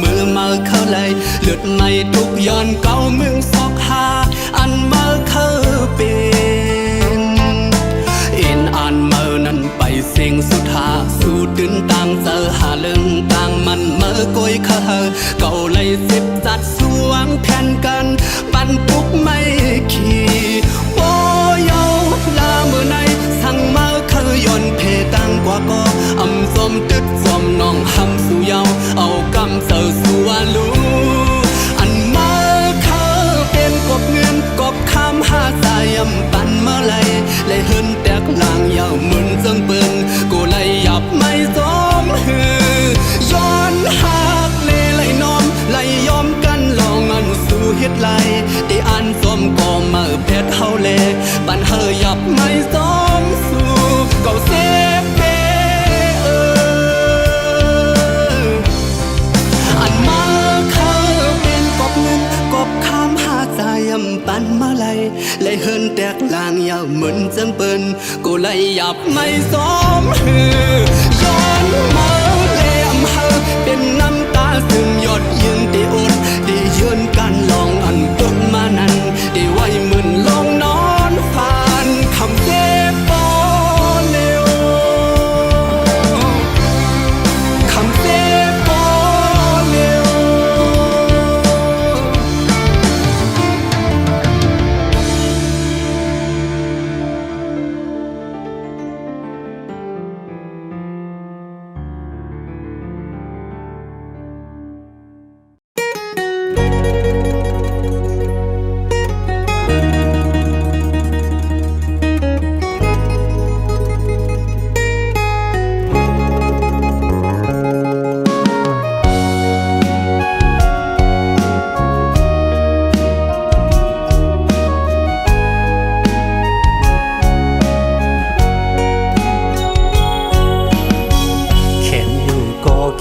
มือมาเข้าเลยเลือดไม่ทุกย้อนเก่าเมืองซอกหาอันมาเข้าเป็นอินอ่านเมื่อนั้นไปเสียงสุดหาสู่ตื่นต่างเจอหาเรื่องต่างมันเมื่อก้อยเข้าเก่าเลย10จัดสวงแผ่นกันปันทุกไม่ขี่โอ้ยาลาเมื่อไหนสั่งมาเข้าย้อนเพตังกว่าก็อำสมตึกสมน้องหำสู่เยาเอากำเสือสู่วาลูอันมาเข้าเป็นกบเงินกบคำหาสายำปันเมื่อไรเลยเฮินแตกลางยาวเหมือนเจิงเปิ้นกูเลยหยับไม่สมหือย้อนหักเลยน้อมเลยยอมกันลองอันสู่เฮ็ดไรที่อันสมก็มาเพชรเฮาเลปันเฮยหยับไม่สมสู่เก่าเสพเปอันมาเข้าเป็นกบเงินกบคำหาใจยำปันเมื่อไรเลยเฮินแตกลางยาวเหมือนเจิงเปิ้นกูเลยหยับไม่สมหือย้อนมาเลยอำเฮาเป็นน้ำตาซึมหยดยืนที่อดที่ยืนกันลองอันปกมานั้นที่ไว้มึนลงนอนผ่านคำเจ็บปอเร็วคำเจ็บปอเร็ว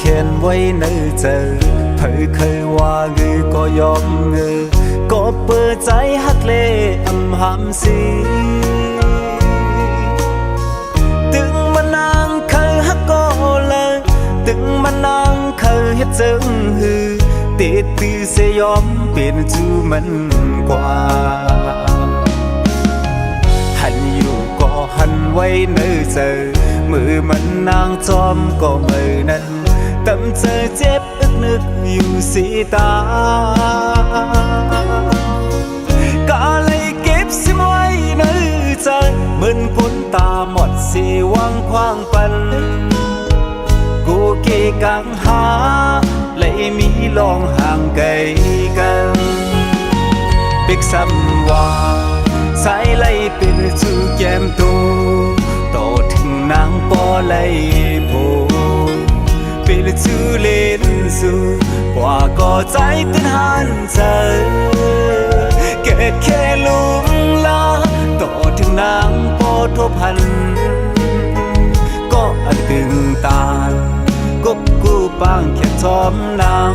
เขียนไว้ในใจเผยเคยว่าคือก็ยอมเงือก็เปิดใจฮักเลอำหำสีถึงมันนางเคยฮักก็เลยถึงมันนางเคยเฮ็ดจึงหือติดตือเสยอมเป็นจูมันกว่าหันอยู่ก็หันไว้ในใจมือมันนางจอมก็มือนั้นตำเจอเจ็บอึกนึกอยู่สีตาก็เลยเก็บสิไว้ในใจเหมือนคนตาหมดสีวังควางปันกูเกกังหาเลยมีลองห่างไกลกันปิกซ้ำว่าสายไล่เป็นจูแก้มโตถึงนางปอไล่โพเป็นจูเล่นสู่กว่าก็ใจตื่นหันเจอเกิดแค่ลุงลาโตถึงนางปอทบพันก็อันตึงตากบกูปางแค่ทอมนาง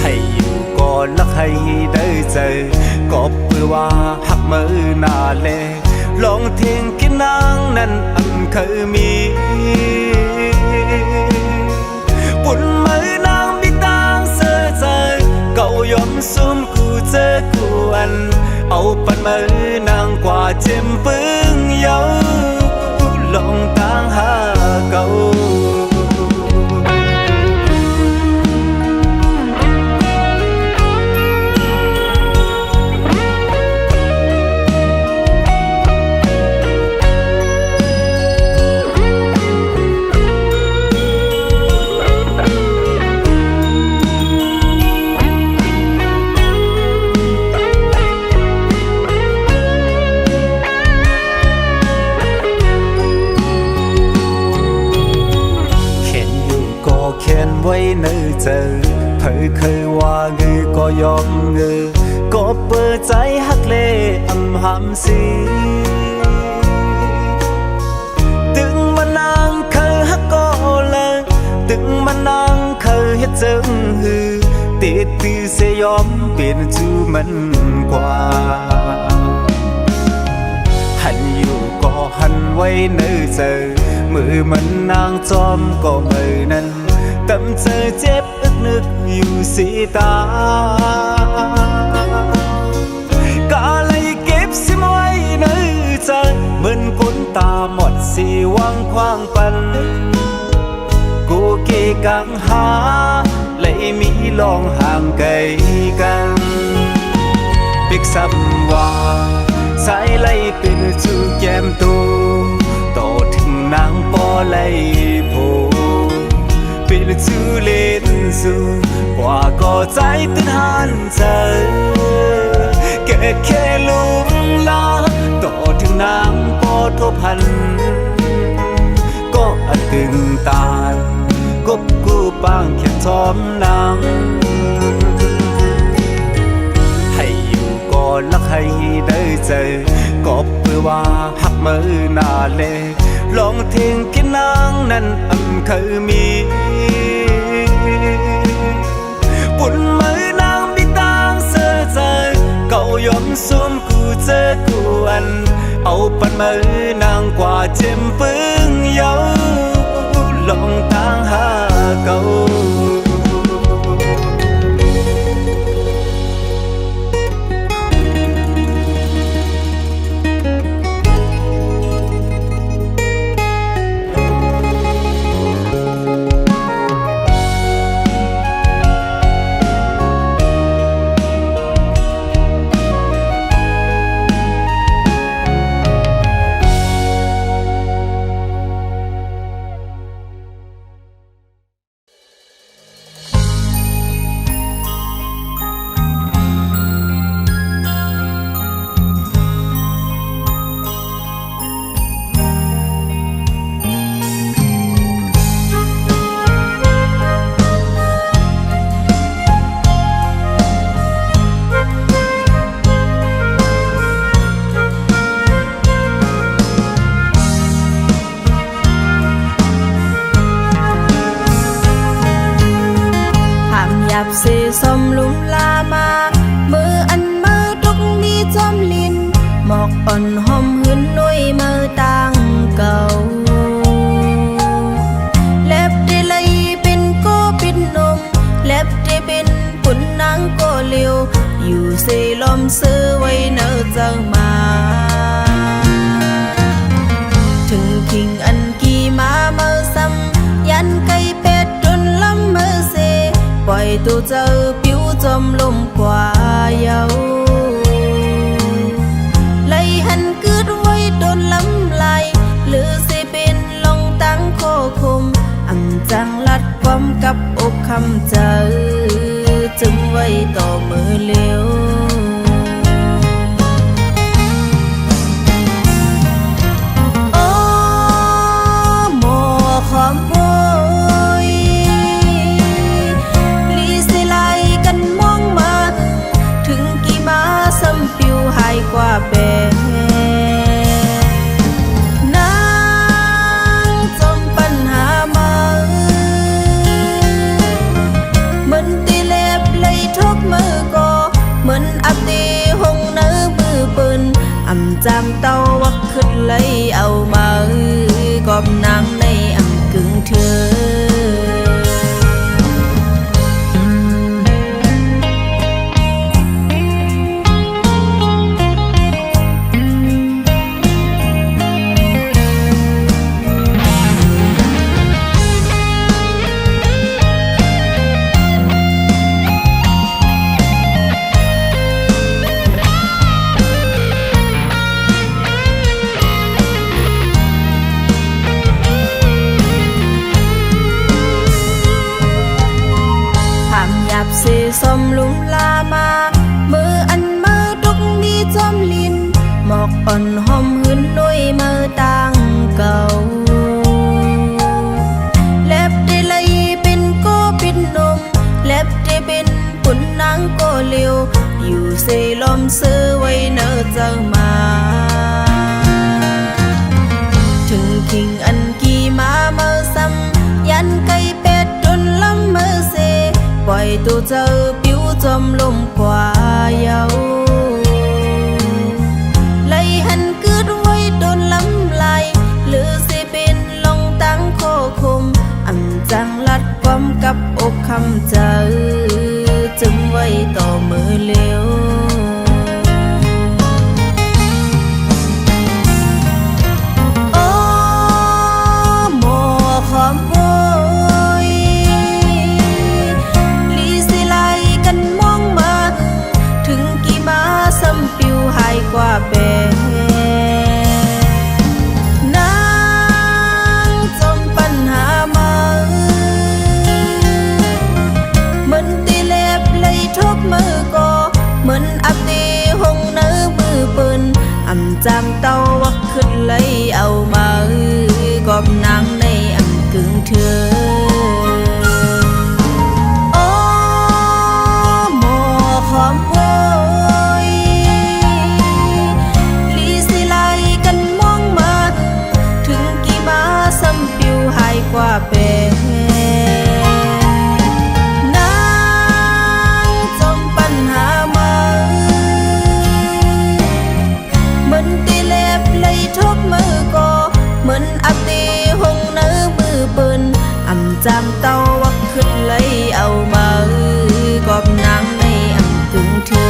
ให้อยู่ก่อนลักให้ได้ใจก็เพื่อว่าหักมือหน้าแลลองเทียงกินนางนั้นอันเคยมีปุ่นมือนางมีตางเสือใจเก่ายอมซุ่มกูเจอกูอันเอาปันมือนางกว่าเจ็มปึ้งเยาลองตางหาเก่าเขียนไว้ในใจเผยเคยว่าเงือก็ยอมเงือก็เปิดใจฮักเลอำหำสีถึงมันนางเคยฮักก็เลยถึงมันนางเคยเฮ็ดจึงหือติดตือเสยอมเป็นจูมันกว่าหันอยู่ก็หันไว้ในใจมือมันนางจอมก็มือนั้น ำเจอเจ็บอึกนึกอยู่สีตาก็เลยเก็บสิไว้ในใจเหมือนคนตาหมดสีวังคว้างปันกูเกกังหาเลยมีลองห่างไกลกันปิกซับว่าสายไล่เป็นจูแก้มตูต่อถึงนางปอไล่โพเป็นจูเล่นสู่กว่าก็ใจตื่นหันเจอแค่ลุมลาต่อถึงนางปอทพันก็อันตึงตานกบกูปางแค่ทอมนางให้อยู่ก่อนลักให้ได้เจอก็เพื่อว่าหักมือหน้าเล่ลองเทียงกินนางนั้นเคยมีปุ่นมือนางมีตางเสื้อใจเก่ายอมสวมกูเจอกูอันเอาปันมือนางกว่าเจ็มปึ้งเยาลองทางหาเก่าเสสมลุมลามามืออันมือทุกมีจอมลินหมอกอ่อนหอมหืนนุ่ยมือต่างเก่าเล็บได้เลยเป็นโกปินนมเล็บได้เป็นปุ่นนางโกเลียวอยู่เสลมซื้อไว้เนอเจังมาถึงคิงอันกี่มาเมื่อซ้ำยันไก่เป็ดจนล้ำมือเสปล่อยตัวเจอผิวจมลมกว่าเยาไล่หันกึดไว้โดนลำลายหรือสิเป็นลงตั้งโคคมอ่ำจังลัดความกับอกคำเจอจึงไว้ต่อมือเลี้ยวโอ้หมอขอมกว่าแปรนางจมปัญหามาเหมือนตีเล็บเลยทุกมือก็เหมือนอับตีหงเนื้อมือปืนอ่ำจำเต้าวักขึ้นเลยเอามากอบนางในอ่ำกึ่งเธอเสสมลุมลามามืออันมือทุกมีจอมลินหมอกอ่อนหอมหืนนุ่ยมือต่างเก่าเล็บได้เลยเป็นโกปินนมเล็บได้เป็นปุ่นนางโกเลียวอยู่เสลมซื้อไว้เนอเจังมาถึงคิงอันกี่มาเมื่อซ้ำยันไก่เป็ดจนล้ำมือเสปล่อยตัวเจอผิวจมลมกว่าเยาไล่หันกึดไว้โดนลำลายหรือสิเป็นลงตั้งโคคมอ่ำจังลัดความกับ คำเจอจึงไว้ต่อมือเลี้ยวโอ้หมอความโวยลีสิไลกันมองมาถึงกี่มาซ้ำปิวหายกว่าแปรมือก็เหมือนอับตีหงเนื้อมือปืนอำจำเต้าวักขึ้นเลยเอามากอบนางในอำกึ่งเธอโอ้หมอความโวยลีสิไลกันมองมาถึงกี่มาซ้ำปิวหายกว่าแปรทุกมือก็เหมือนอับตีหงเนื้อมือปืนอำจำเต้าวักขึ้นเลยเอามากอบนางในอำกึ่งเธอ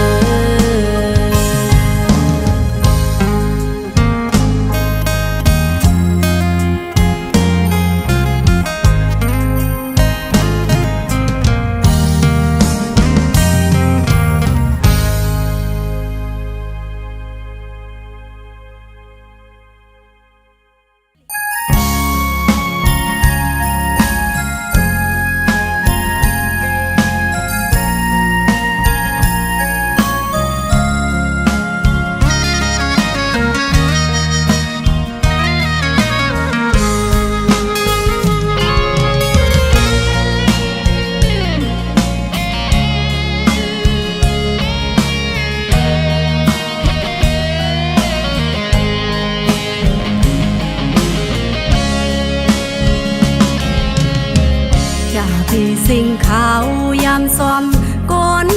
สิ่งขาวยามซ้อมก่อน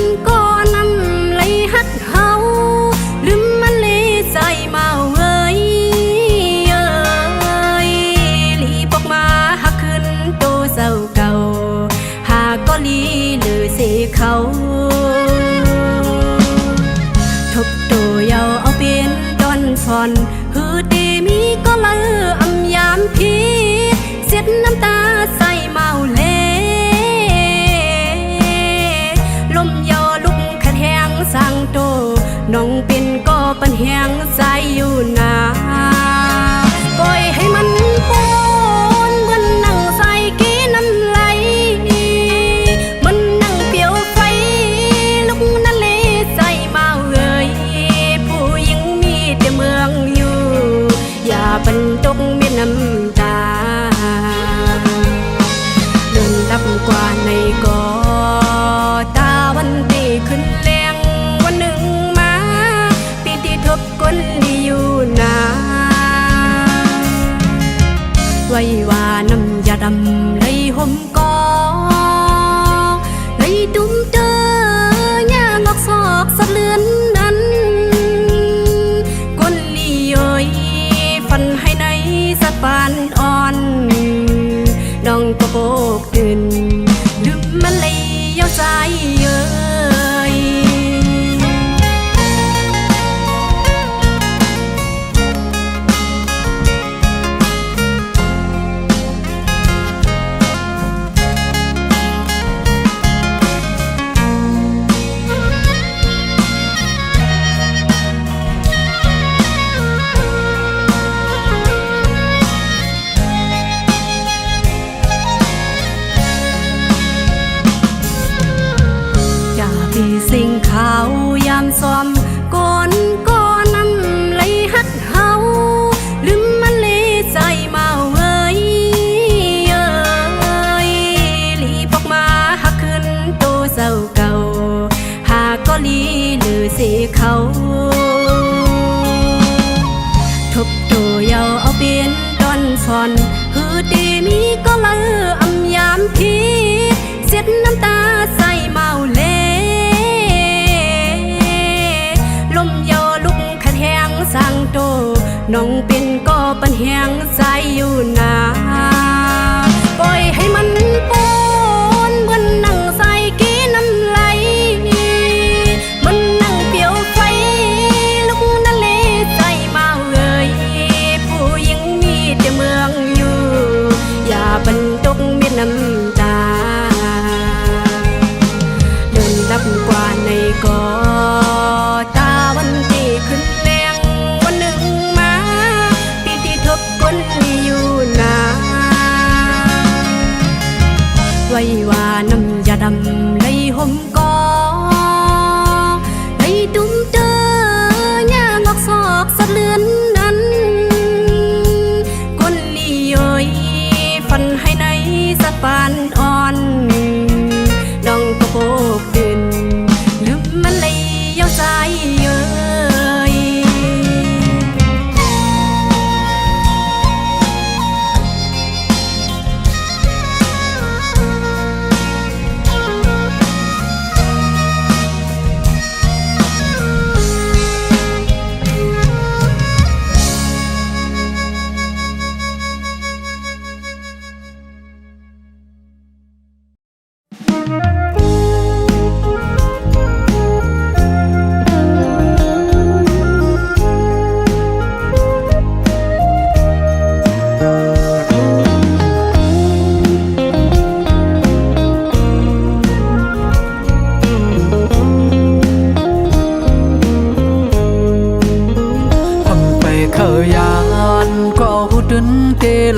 น้ำไหลฮัดเฮาลืมมันเลยใจเมาเอ้ยลีปอกมาหักขึ้นโตเศร้าเก่าหากก็ลีหรือเสเขาทบโตเยาเอาเป็นดอนฟอนฮือดีมีก็เลืออำยามพีเสียดน้ำตาใส่เมาเล่สั่งโตน้องเป็นก็ปัญแหงใจอยู่นาปล่อยให้มันปนเหมือนนั่งใส่กี้น้ำไหลมันนั่งเปียวไฟลุกนั่นเลยใจเมาเอ่ยผู้หญิงมีแต่เมืองอยู่อย่าบรรจงเม็ดน้ำตาเดินดับกว่าในกอตาวันตีขึ้นคนที่อยู่นาไว้ว่าน้ำยาดำไหลห่มกอไหลตุ้มเจอย่างงอกซอกสะเลือนนั้นคนลีเอ้ยฟันให้ในสะปานอ่อนน้องก็โบกตื่นลืมมันเลยเย้าใจเอ้ยสิ่งขาวยามซ้อมก่อนน้ำไหลฮัดเฮาลืมมันเลยใจเมาเอ้ยลีปอกมาหักขึ้นโตเศร้าเก่าหากก็ลีหรือเสเขาทบโตเยาเอาเป็นดอนฟอนฮือดีมีก็เลืออำยามพีเสียดน้ำตาใส่เมาเล่สั่งโตน้องเป็นก็ปัญแหงใจอยู่นาปล่อยให้มันปนเหมือนนั่ง ำlấy hôm có lấy đúng tơ nhà ngọc sọc sắt lươn nắn con ly ơi phần hay nay sa pan on đong có cô đềnลืมมันเลยยาวใจเอ้ย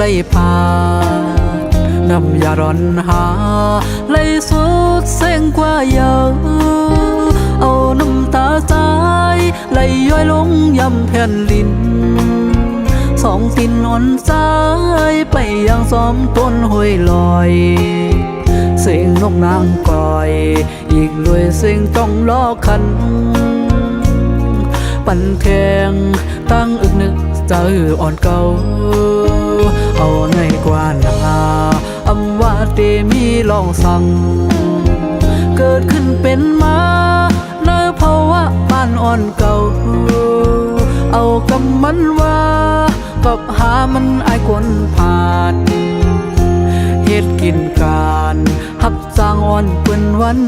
lấy phà nằm nhà ròn hà lấy suốt sen qua giờเอาน้ำตาใจไหลย้อยลงย่ำแผ่นดินสองตินนอนใจไปยังซ้อมต้นห้วยลอยเสียงนกนางก่อยอีกด้วยเสียงต้องล้อคันปั่นแทงตั้งอึกนึกเจออ่อนเก่าเอาในกว่านาอำว่าเตมีลองสั่งเกิดขึ้นเป็นมาในภาวะบ้านอ่อนเก่าเอากำมันว่ากับหามันไอ้คนผ่านเฮ็ดกินการหับสร้างอ่อนเป็นวัน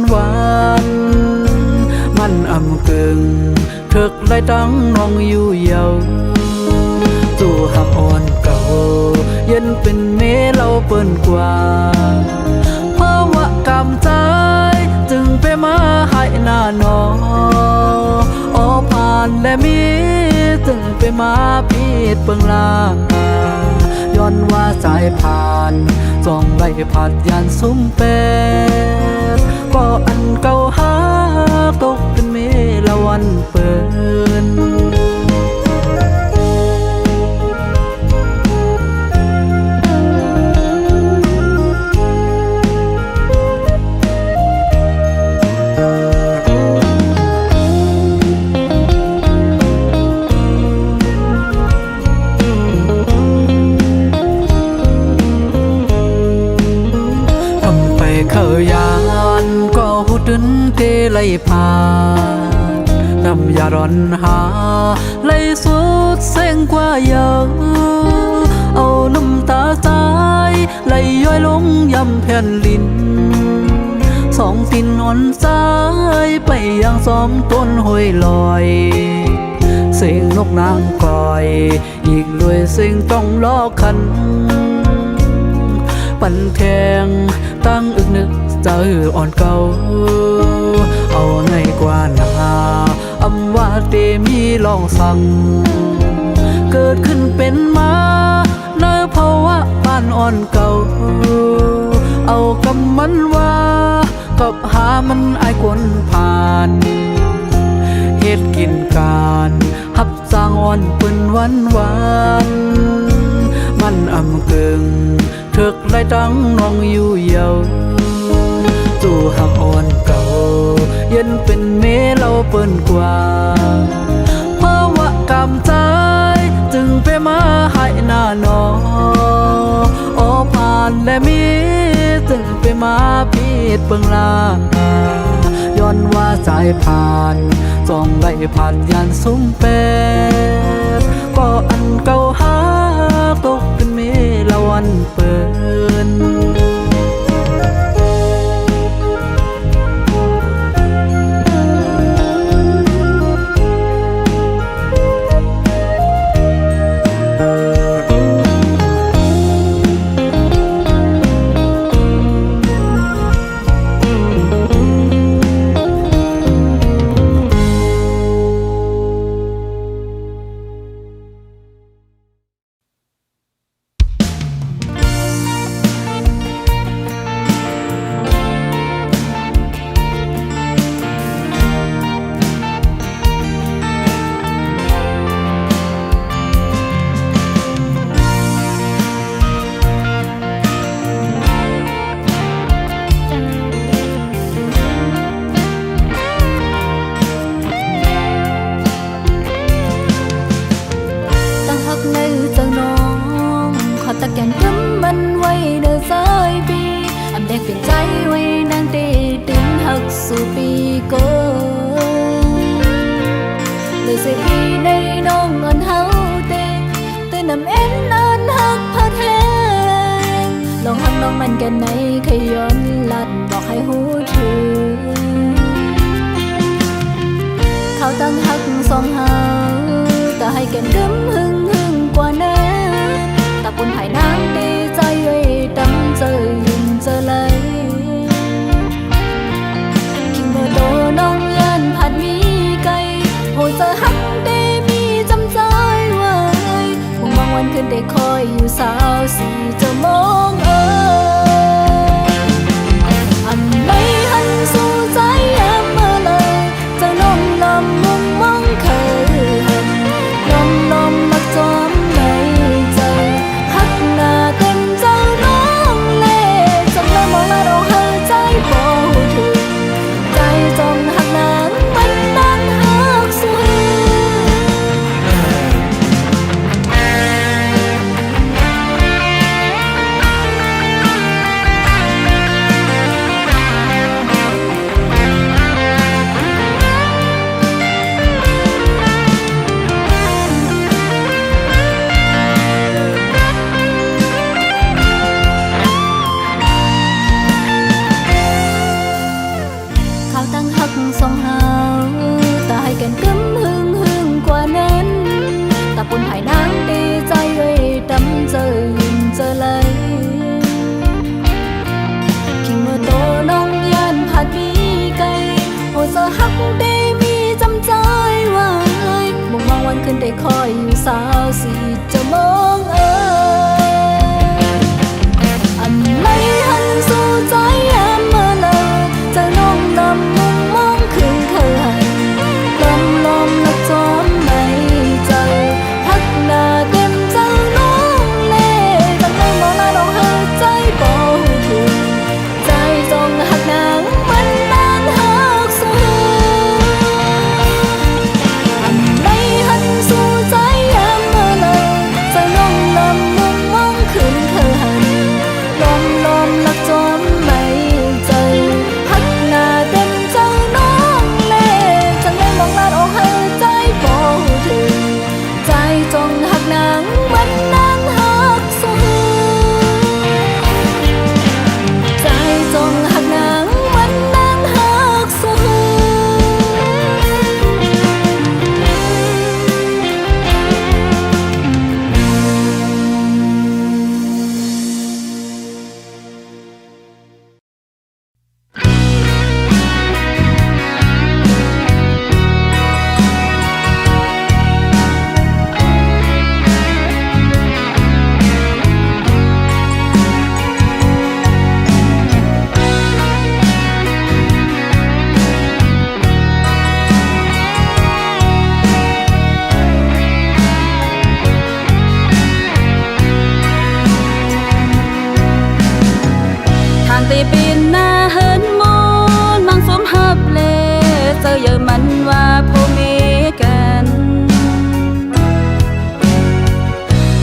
มันอำกึ่งถึกได้ตั้งน้องอยู่เยาจู่หับอ่อนเก่าเย็นเป็นเมเราเปิ้นกว่าเพราะว่ากำใจจึงไปมาให้หน้าน้อผ่านและมีจึงไปมาพีดเปิงลาย้อนว่าสายผ่านจองไล่ผัดยานซุ้มเป็ดก็อันเก่าหาตกเป็นเมละวันเปินไล่ผ่านำยาร้อนหาไล่สุดเส้งกว่าเยอะเอาน้ำตาใจไหลย้อยลงย่ำแผ่นดินสองตินนอนใจไปยังซ้อมต้นห้วยลอยเสียงนกนางก่อยอีกด้วยเสียงต้องล้อคันปั่นแทงตั้งอึกนึกเจออ่อนเก่าเอาในกว่านาอำว่าเตมีลองสั่งเกิดขึ้นเป็นมาในภาวะบ้านอ่อนเก่าเอากำมันว่ากับหามันไอ้คนผ่านเฮ็ดกินการหับสร้างอ่อนปืนวันมันอำกึ่งถึกไล่ตั้งน้องอยู่เยาจู่หักอ่อนเก่าเย็นเป็นเมเราเปิ้นกว่าเพราะว่ากำใจจึงไปมาให้หน้าน้อผ่านและมีจึงไปมาพีดเปิงลาย้อนว่าสายผ่านจองไล่ผ่านยานซุ้มเป็ดก็อันเก่าหาตกเป็นเมละวันเปิ้น ำเอ็นนานหักพัดแหงลองหักน้องมันกันไหนขย้อนลัดบอกให้หูถึงเขาตั้งหักสองเฮาแต่ให้กันกึ้มหึงกว่านั้นแต่ปุ่นภายนางดีใจไว้ดำเจอยินเจอเลยคิงเมื่อโตน้องยันผัดมีไก่โหเจอหักได้มีจำใจไว้มุ่งมองวันคืนได้คอยอยู่สาวสีจะมองอันไหนหันสู่ใจแอมเมื่อเลยจะน้องลำมุ่งมองเคยหันลมมักจอมในใจหักหน้าเต็มเจ้าน้องเล่จงแล้วมองแล้วเราหายใจบ่ถึงใจจงหักนางมันนั้นหักสุดเขาตั้งหักสองเฮาแต่ให้กันกึ้มหึงกว่านั้นแต่ปุ่นภายนางดีใจไว้ดำเจอยินเจอเลยคิงเมื่อโตน้องยันผัดมีไก่โหเจอหักได้มีจำใจไว้มุ่งมองวันคืนได้คอยอยู่สาวสีจะมองอันไหนหันสู่ใจแอมเมื่อเลยจะน้องลำมุ่งมองคืนเคยลมลักจอมในใจหักหน้าเต็มเจ้าน้องเล่จังได้มองหน้าน้องหายใจบ่ถึงใจจงหักนางมันนานหักสุดอันไหนหันสู่ใจแอมเมื่อเลยจะน้องลำมุ่งมองคืนเคยลมลักจอมในใจหักหน้าเต็มเจ้าน้องเล่จังได้มองหน้าน้องหายใจบ่ถึงใจจงหักนางมันนานหักสุดใจจงหักนางมันนานหักสุด ทางตีปีนหน้าเฮินมูนมังสมหับเลเจอเยอะมันว่าผู้มีกัน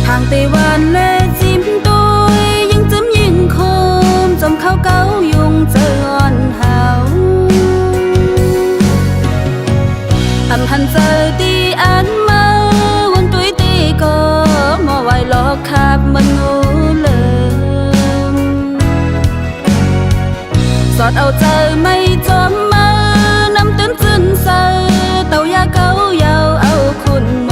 ทางตีวันเลจิ้มตุยยิ่งจิ้มยิ่งคมจมเข้าเก้ายุงเจออ่อนเฮาอันหันเจอตีอันมาวันตุยตีก็มอไว้ลอกคาบมันงูเลยสอดเอาเจอไม่จอมมานำตื้นจืนเซอเต่ายาเก้ายาวเอาคุณโม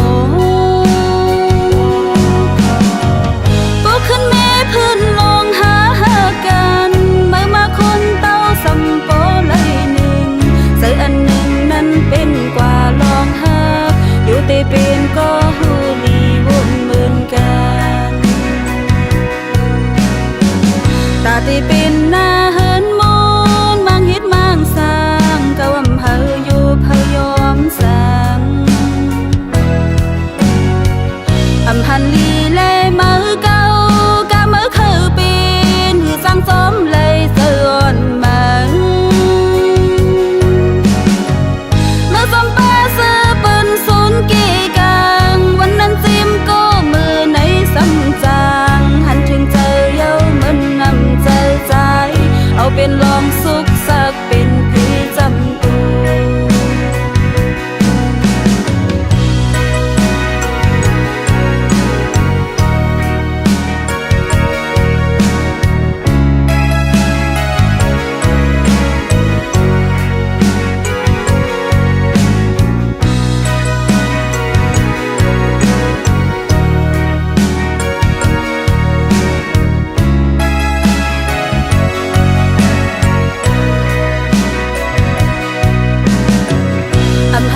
ก็ขึ้นแม่พื้นลงหากันเมื่อมาคนเต้าสัมโปเลยหนึ่งใส่อันหนึ่งนั้นเป็นกว่าลองหักอยู่ตีเป็นก็หูลีวนหมื่นกันตาตีเป็นหน้าเฮินมูนมังฮิตมังสา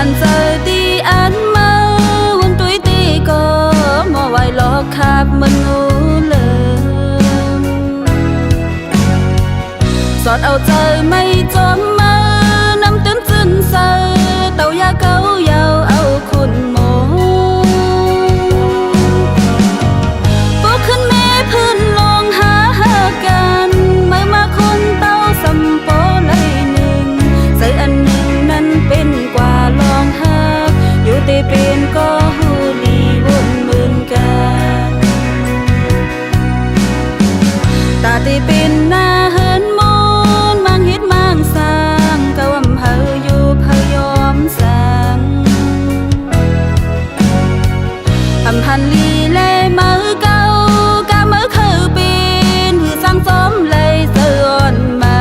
หันเจอตีอันมาวันตุยตีก็มาไว้หลอกขับมันงูเลยสอดเอาใจไม่จมมานำตื้นจืนเซอเต่ายาเก้ายาวเอาคุณหมอปลุกขึ้นแม่พื้นลองหากันไม่มาคนเต้าสัมปอเลยหนึ่งใส่อันหนึ่งนั้นเป็นกว่าลองหักอยู่ตีเป็นก็หูลีวนหมื่นกันตาตีเป็นหน้าเฮินมนมังเฮ็ดมังสร้างกะวำเฮาอยู่พยอมสั่งอำพันลีเลมือเก่ากะมือคือเป็นหือสร้างสมเลยเสือนมา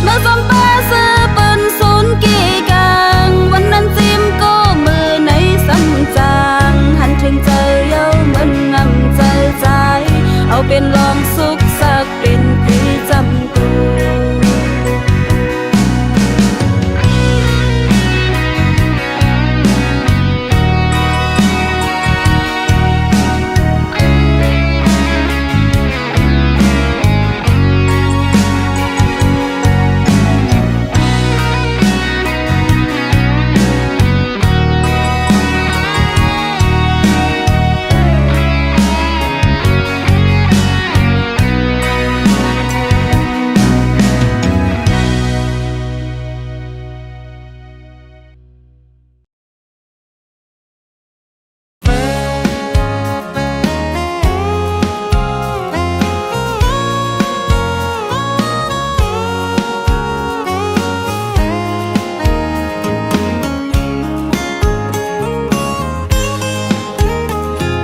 เมื่อสมป้าซื้อปืนศูนย์กี่กังวันนั้นซิมก็มือในสำจางหันถึงใจเย้ามันงำใจใจเอาเป็นลองสุขสักเป็นพี่จำตัว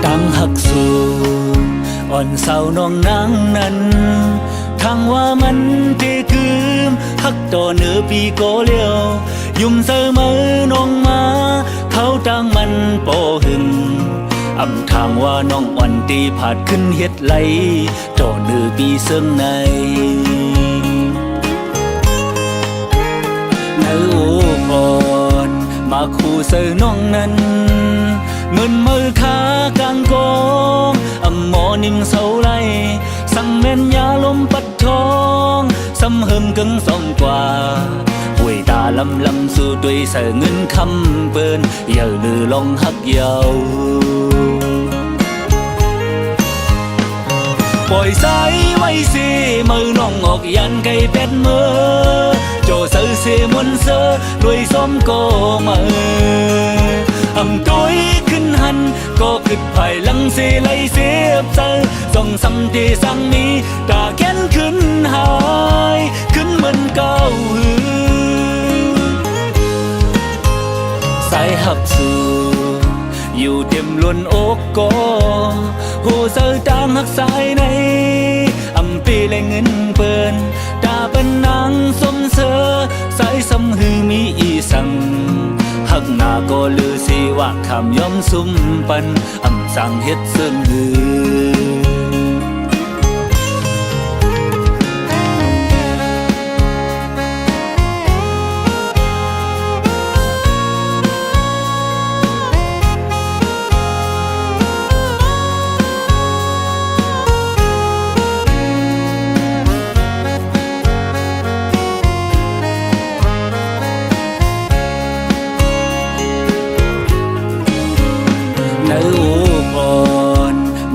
ตั้งหักสู่อ่อนเศร้าน้องนางนั้นทางว่ามันเทคืมหักต่อเนื้อปีโกเลียวยุ่มเสมอน้องมาเขาตั้งมันโปหึงอำทางว่าน้องอ่อนตีผาดขึ้นเฮ็ดไหลต่อเนื้อปีเซิงในโอ้พรมาคู่เสอน้องนั้นเงินมือขากลางกองอำหมอนิ่งเสาไหลสั่งแม่นยาลมปัดทองสำเฮิมกึ่งสองกว่าห่วยตาลำลำสู่ด้วยเสอเงินคำเปิ้นอย่าลือลองหักเยาปล่อยสายไว้สิมือน้องออกยันไก่เป็ดมือโจเสือเสียมนเสือด้วยส้มโกมืออำต้อยขึ้นหันก็ขึ้นภายหลังเสียไหลเสียบเจอส่องซ้ำที่สั่งนี้ตาแค้นขึ้นหายขึ้นเหมือนเก่าสายหับสู่อยู่เต็มล้วนอกก็หูเสือตามหักสายในอำปีและเงินเปิ้นตาเป็นนางสมเสือสายสำหือมีอีสั่งหักหน้าก็ลือสิว่าคำย้อมซุ่มปันอำสั่งเฮ็ดเสื่องหื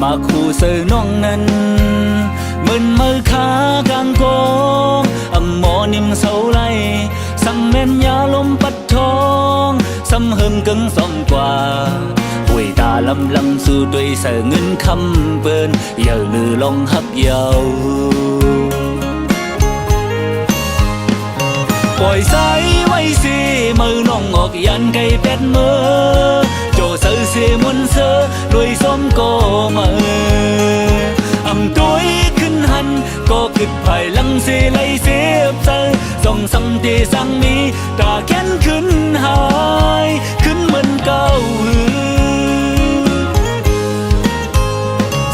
มาคู่เสือน้องนั้นมึนมือขากลางกองอำหมอนิ่มเสาไหลสั่งแม่นยาลมปัดทองสำเฮิมกึ่งสองกว่าห่วยตาลำลำสู่ด้วยเสือเงินคำเปิ้นอย่าลือลองหักเยาปล่อยสายไว้สิมือน้องออกยันไก่เป็ดมือโจเสือเสียมนเสือด้วยส้มโกมืออำต้อยขึ้นหันก็ขึ้นภายหลังเสียไหลเสียบเจอส่องซ้ำที่สั่งนี้ตาแค้นขึ้นหายขึ้นเหมือนเก่า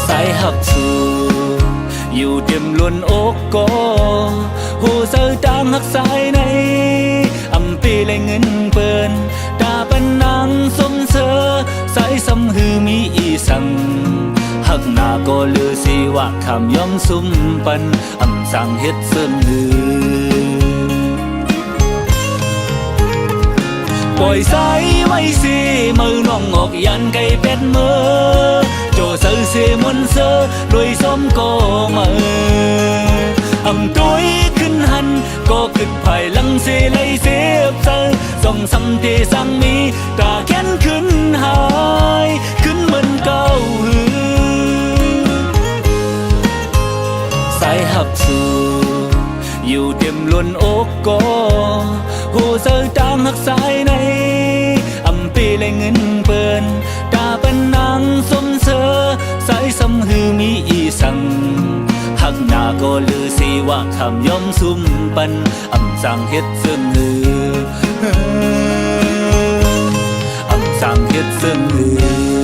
สายหักสู่ อยู่เต็มล้วนอกก็หูเสือตางหักสายในอำปีเลยเงินเปิ้นตาปันนางสมเสอสายสำหือมีอีสังหักหน้าก็ลือสิว่าคำย่อมซุ่มปันอำสั่งเฮ็ดเสริมลือปล่อยสายไว้สิมือน้องออกยันไก่เป็ดมือโจเสือเสมวนเสือด้วยส้มก็มืออำตัวขึ้นหันก็ขึ้นภายหลังเสไลเสียบเสือส่องซ้ำเทสังมีตาแค้นขึ้นหายขึ้นเหมือนเก่าหือสายหับสู่อยู่เต็มล้วนอกก็หูเสือตามหักสายในอำปีเลยเงินเปิ้นตาเป็นนางสมเสอสายสำหือมีอีสังหักหน้าก็ลือสิว่าคำย่อมซุ่มปันอำสั่งเฮ็ดเสื่อมลืออำสั่งเฮ็ดเสื่อมลือ